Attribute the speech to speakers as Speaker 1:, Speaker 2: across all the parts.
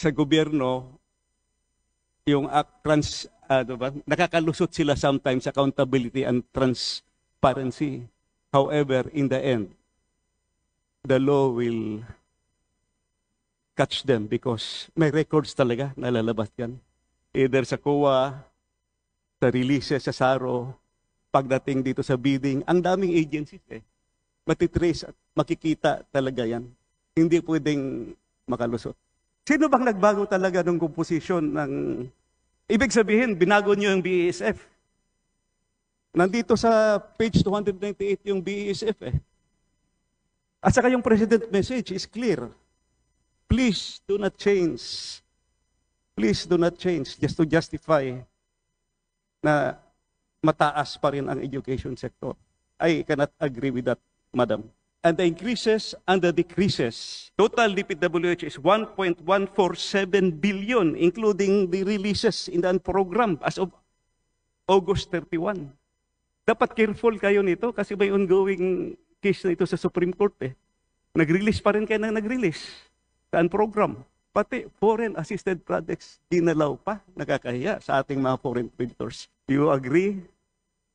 Speaker 1: sa gobyerno, yung nakakalusot sila sometimes accountability and transparency. However, in the end, the law will catch them because may records talaga na lalabas yan. Either sa COA, sa releases, sa SARO, pagdating dito sa bidding, ang daming agencies matitrace at makikita talaga yan. Hindi pwedeng makalusot. Sino bang nagbago talaga ng composition ng... Ibig sabihin, binago niyo yung BESF. Nandito sa page 298 yung BESF At saka yung President message is clear. Please do not change. Please do not change just to justify na mataas pa rin ang education sector. I cannot agree with that, Madam. And the increases and the decreases. Total DPWH is 1.147 billion, including the releases in the program as of August 31. Dapat careful kayo nito kasi may ongoing case na ito sa Supreme Court Nag-release pa rin kayo na nag-release sa program. Pati foreign assisted projects, dinalaw pa, nakakahiya sa ating mga foreign creditors. Do you agree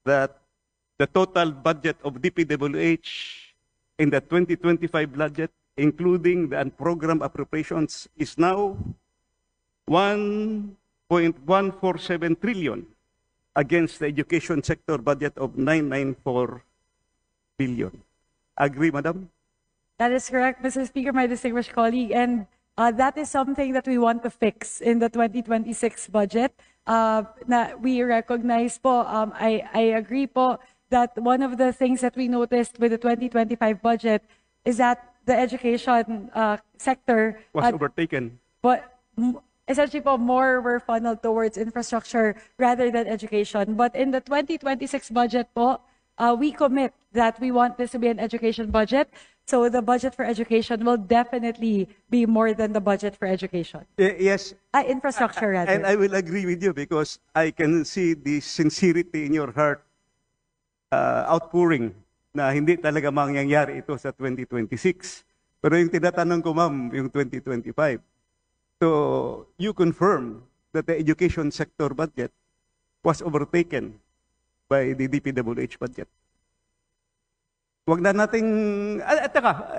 Speaker 1: that the total budget of DPWH in the 2025 budget, including the program appropriations, is now 1.147 trillion against the education sector budget of 994 billion. Agree, Madam?
Speaker 2: That is correct, Mr. Speaker, my distinguished colleague. And that is something that we want to fix in the 2026 budget. We recognize po, I agree po, that one of the things that we noticed with the 2025 budget is that the education sector
Speaker 1: was overtaken.
Speaker 2: But essentially po, more were funneled towards infrastructure rather than education. But in the 2026 budget po, we commit that we want this to be an education budget. So the budget for education will definitely be more than the budget for education.
Speaker 1: Yes.
Speaker 2: Infrastructure rather.
Speaker 1: And I will agree with you because I can see the sincerity in your heart outpouring na hindi talaga mangyayari ito sa 2026. Pero yung tinatanong ko, ma'am, yung 2025. So, you confirm that the education sector budget was overtaken by the DPWH budget. Wag na nating...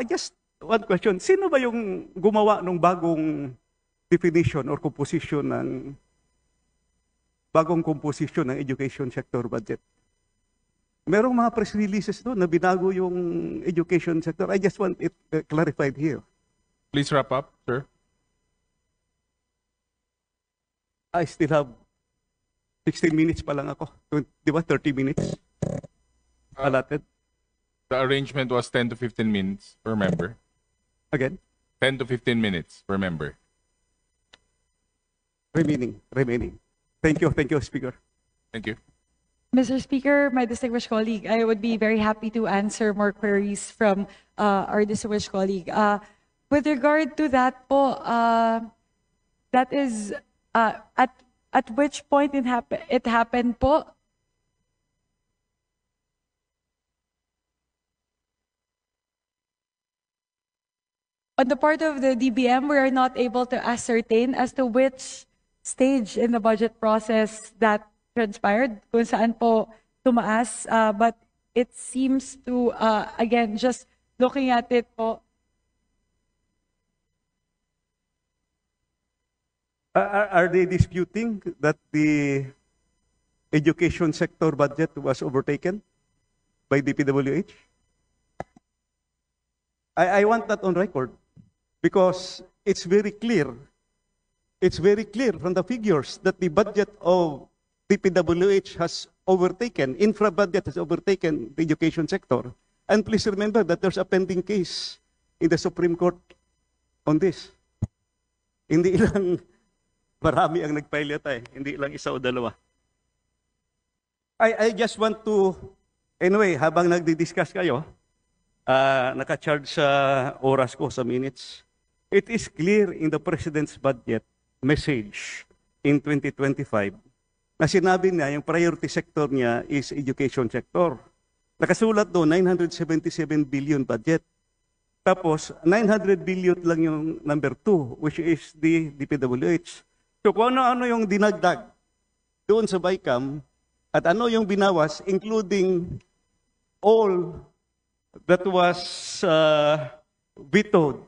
Speaker 1: just one question. Sino ba yung gumawa ng bagong definition or composition ng education sector budget? Merong mga press releases doon na binago yung education sector. I just want it clarified here.
Speaker 3: Please wrap up, sir.
Speaker 1: I still have 16 minutes pa lang ako. Di ba? 30 minutes allotted.
Speaker 3: The arrangement was 10 to 15 minutes per member.
Speaker 1: Again?
Speaker 3: 10 to 15 minutes per member.
Speaker 1: Remaining. Thank you, Speaker.
Speaker 3: Thank you.
Speaker 2: Mr. Speaker, my distinguished colleague, I would be very happy to answer more queries from our distinguished colleague. With regard to that po, that is at which point it happened po? On the part of the DBM, we are not able to ascertain as to which stage in the budget process that transpired, kung saan po tumaas. But it seems to, again, just looking at it po.
Speaker 1: Are they disputing that the education sector budget was overtaken by DPWH? I want that on record because it's very clear. It's very clear from the figures that the budget of DPWH has overtaken, infra budget has overtaken the education sector. And please remember that there's a pending case in the Supreme Court on this. Hindi lang marami ang nag-file yata hindi lang isa o dalawa. I just want to, anyway, habang nagdi-discuss kayo, naka-charge sa oras ko sa minutes, it is clear in the President's budget message in 2025 na sinabi niya yung priority sector niya is education sector. Nakasulat doon, 977 billion budget. Tapos, 900 billion lang yung number 2, which is the DPWH. So kung ano-ano yung dinagdag doon sa BICAM at ano yung binawas, including all that was vetoed,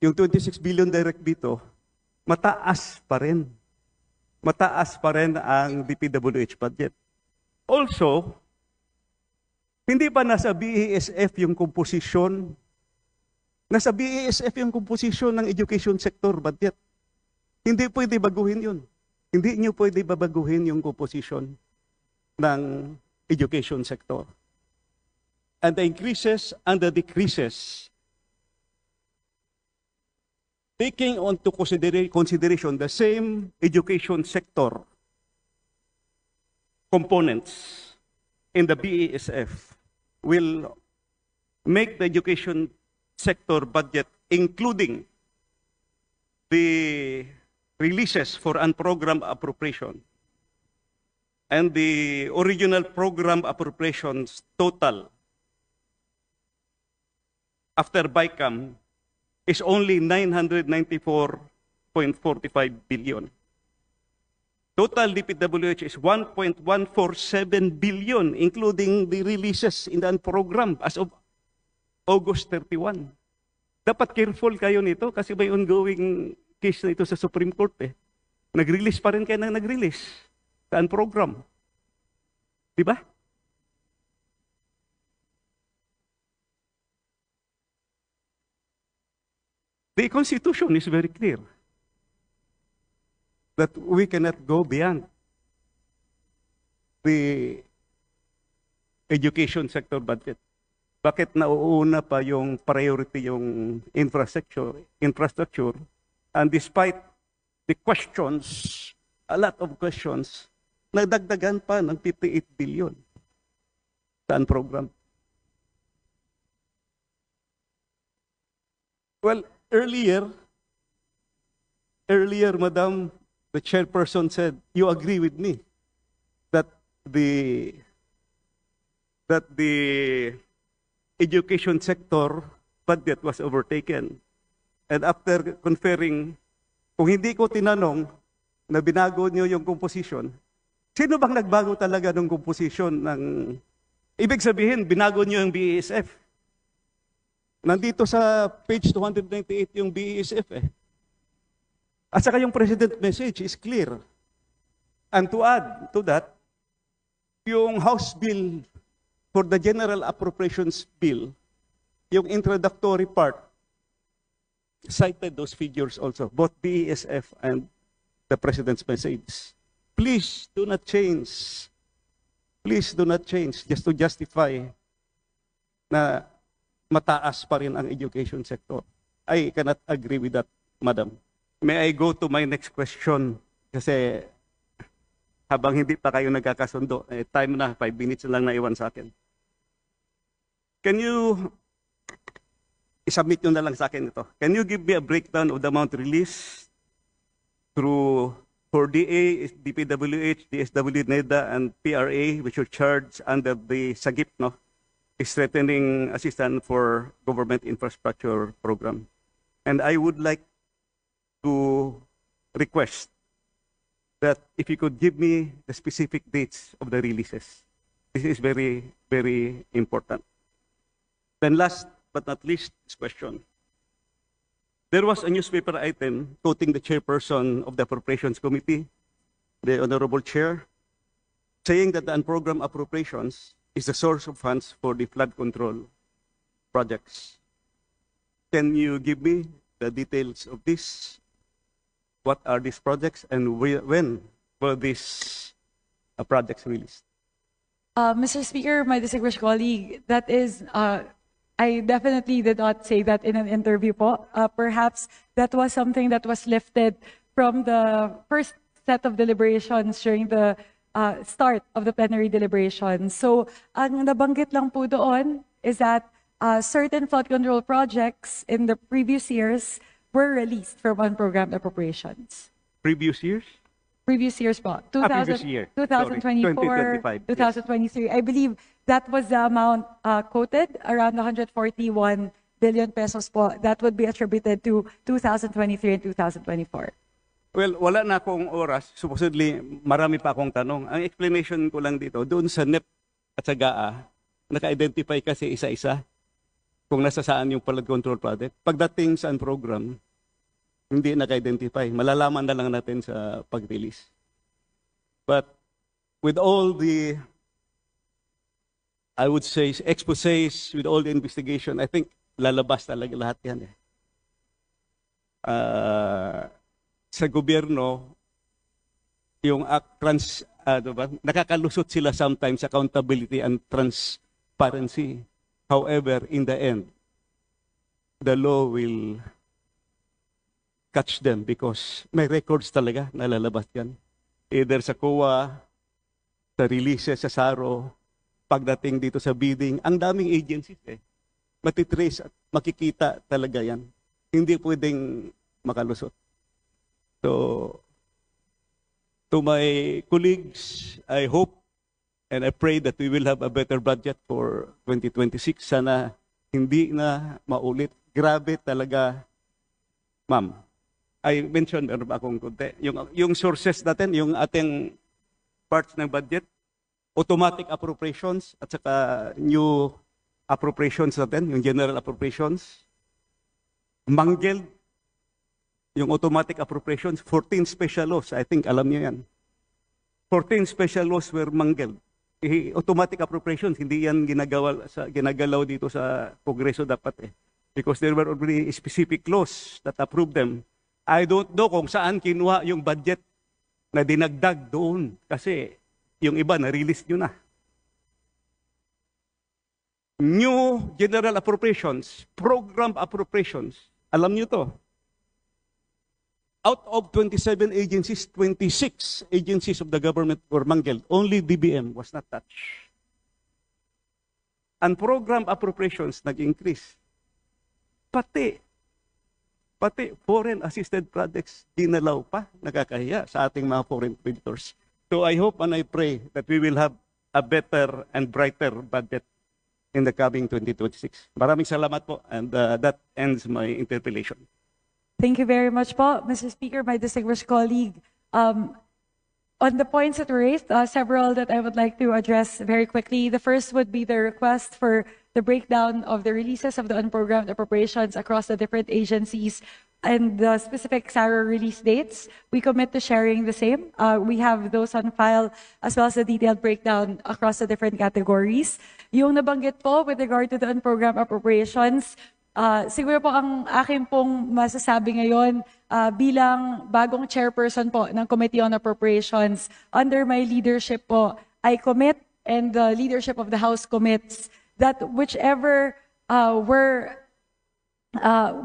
Speaker 1: yung 26 billion direct veto, mataas pa rin. Mataas pa rin ang DPWH budget. Also, hindi pa nasa BESF yung komposisyon. Nasa BESF yung komposisyon ng education sector budget. Hindi pwede baguhin yun. Hindi nyo pwede babaguhin yung komposisyon ng education sector. And the increases and the decreases, taking onto consideration the same education sector components in the BESF, will make the education sector budget, including the releases for unprogrammed appropriation and the original program appropriations total after BICAM is only 994.45 billion. Total DPWH is 1.147 billion, including the releases in the program as of August 31. Dapat careful kayo nito kasi may ongoing case na ito sa Supreme Court. Nag-release pa rin kayo na nag-release sa program. Di ba? The Constitution is very clear that we cannot go beyond the education sector budget. Bakit nauuna pa yung priority yung infrastructure, and despite the questions, a lot of questions, nagdagdagan pa ng 58 billion sa program. Well, earlier, Madam, the chairperson said, you agree with me that the education sector budget was overtaken. And after conferring, kung hindi ko tinanong na binago niyo yung composition, sino bang nagbago talaga ng composition ng... Ibig sabihin, binago niyo yung BESF. Nandito sa page 298 yung BESF . At saka yung President message is clear. And to add to that, yung House Bill for the General Appropriations Bill, yung introductory part, cited those figures also, both BESF and the President's message. Please do not change. Please do not change just to justify na mataas pa rin ang education sector. I cannot agree with that, Madam. May I go to my next question? Kasi habang hindi pa kayo nagkakasundo, time na, 5 minutes lang na iwan sa akin. Can you, isubmit nyo na lang sa akin ito. Can you give me a breakdown of the amount released through for DA, DPWH, DSW, NEDA, and PRA, which are charged under the SAGIP, no? Strengthening Assistance for Government Infrastructure Program. And I would like to request that if you could give me the specific dates of the releases. This is very, very important. Then last but not least, this question. There was a newspaper item quoting the chairperson of the Appropriations Committee, the Honorable Chair, saying that the unprogrammed appropriations is the source of funds for the flood control projects. Can you give me the details of this? What are these projects and when were these projects released?
Speaker 2: Mr. Speaker, my distinguished colleague, that is, I definitely did not say that in an interview po. Perhaps that was something that was lifted from the first set of deliberations during the start of the plenary deliberations. So, ang nabanggit lang po doon is that certain flood control projects in the previous years were released from unprogrammed appropriations.
Speaker 1: Previous years?
Speaker 2: Previous years po.
Speaker 1: Previous year.
Speaker 2: 2024,
Speaker 1: 2025,
Speaker 2: 2023. I believe that was the amount quoted, around 141 billion pesos po. That would be attributed to 2023 and 2024.
Speaker 1: Well, wala na akong oras. Supposedly, marami pa akong tanong. Ang explanation ko lang dito, doon sa NEP at sa GAA, naka-identify kasi isa-isa kung nasa saan yung flood control project. Pagdating sa program, hindi naka-identify. Malalaman na lang natin sa pag-release. But with all the, I would say, exposés, with all the investigation, I think lalabas talaga lahat yan. Sa gobyerno, yung nakakalusot sila sometimes accountability and transparency. However, in the end, the law will catch them because may records talaga na lalabas yan. Either sa COA, sa releases, sa SARO, pagdating dito sa bidding, ang daming agencies matitrace at makikita talaga yan. Hindi pwedeng makalusot. So, to my colleagues, I hope and I pray that we will have a better budget for 2026. Sana hindi na maulit. Grabe talaga, ma'am. I mentioned, meron ba akong konti? Yung sources natin, yung ating parts ng budget, automatic appropriations at saka new appropriations natin, yung general appropriations. Mangled, yung automatic appropriations, 14 special laws. I think alam niyo yan. 14 special laws were mangled. Automatic appropriations, hindi yan ginagalaw dito sa Kongreso dapat because there were already specific laws that approved them. I don't know kung saan kinuha yung budget na dinagdag doon kasi yung iba na-release nyo na. New general appropriations, program appropriations, alam nyo to. Out of 27 agencies, 26 agencies of the government were mangled. Only DBM was not touched. And program appropriations nag-increase. Pati foreign assisted projects dinalaw pa, nakakahiya sa ating mga foreign creditors. So I hope and I pray that we will have a better and brighter budget in the coming 2026. Maraming salamat po, and that ends my interpellation.
Speaker 2: Thank you very much po, Mr. Speaker, my distinguished colleague. On the points that were raised, several that I would like to address very quickly. The first would be the request for the breakdown of the releases of the unprogrammed appropriations across the different agencies and the specific SARO release dates. We commit to sharing the same. We have those on file as well as the detailed breakdown across the different categories. Yung nabanggit po with regard to the unprogrammed appropriations, siguro po ang akin pong masasabi ngayon bilang bagong chairperson po ng Committee on Appropriations, under my leadership po, I commit and the leadership of the House commits that whichever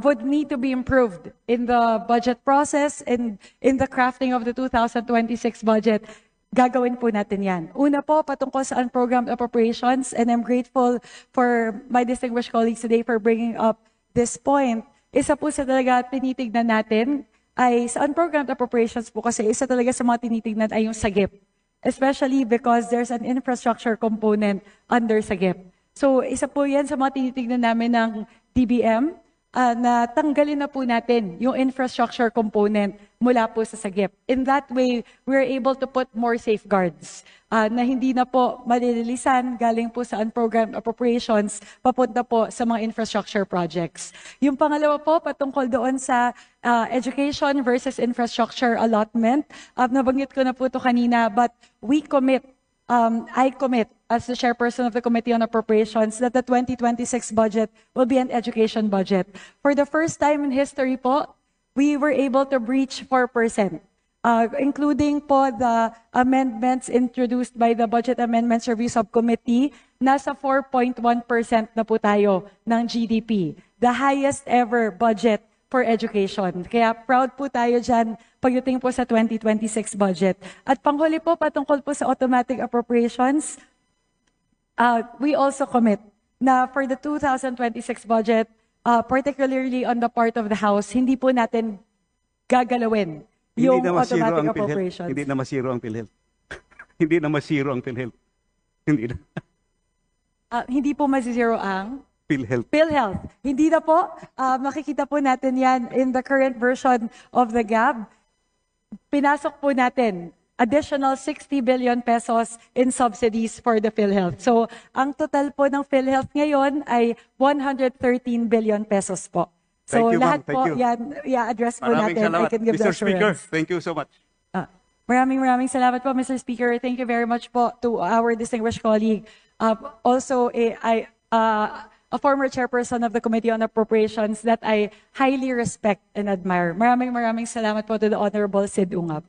Speaker 2: would need to be improved in the budget process and in the crafting of the 2026 budget, gagawin po natin yan. Una po, patungkol sa unprogrammed appropriations, and I'm grateful for my distinguished colleagues today for bringing up this point. Isa po sa talaga tinitignan natin ay sa unprogrammed appropriations po kasi isa talaga sa mga tinitignan ay yung SAGIP. Especially because there's an infrastructure component under SAGIP. So isa po yan sa mga tinitignan namin ng DBM, na tanggalin na po natin yung infrastructure component mula po sa SAGIP. In that way, we're able to put more safeguards na hindi na po malililisan galing po sa unprogrammed appropriations papunta po sa mga infrastructure projects. Yung pangalawa po, patungkol doon sa education versus infrastructure allotment. Nabanggit ko na po ito kanina, but we commit, I commit as the chairperson of the Committee on Appropriations that the 2026 budget will be an education budget. For the first time in history po, we were able to breach 4%, including po the amendments introduced by the Budget Amendments Review Subcommittee. Nasa 4.1% na po tayo ng GDP. The highest ever budget for education. Kaya proud po tayo dyan pagdating po sa 2026 budget. At panghuli po, patungkol po sa automatic appropriations, we also commit na for the 2026 budget, particularly on the part of the House, hindi po natin gagalawin yung automatic appropriations.
Speaker 1: Hindi na masiro ang PhilHealth. Hindi na masiro ang PhilHealth. Hindi na.
Speaker 2: Hindi po mazero ang
Speaker 1: PhilHealth.
Speaker 2: PhilHealth. Hindi na po. Makikita po natin yan in the current version of the GAB. Pinasok po natin additional 60 billion pesos in subsidies for the PhilHealth. So, ang total po ng PhilHealth ngayon ay 113 billion pesos po. So,
Speaker 1: Thank you, ma'am.
Speaker 2: lahat
Speaker 1: Thank
Speaker 2: po
Speaker 1: you.
Speaker 2: yan, i-address po
Speaker 1: Maraming
Speaker 2: natin. I
Speaker 1: salamat.
Speaker 2: can give the
Speaker 1: Mr. Speaker,
Speaker 2: assurance.
Speaker 1: thank you so much.
Speaker 2: Maraming salamat po, Mr. Speaker. Thank you very much po to our distinguished colleague. Also, a former chairperson of the Committee on Appropriations that I highly respect and admire. Maraming salamat po to the Honorable Sid Ungab.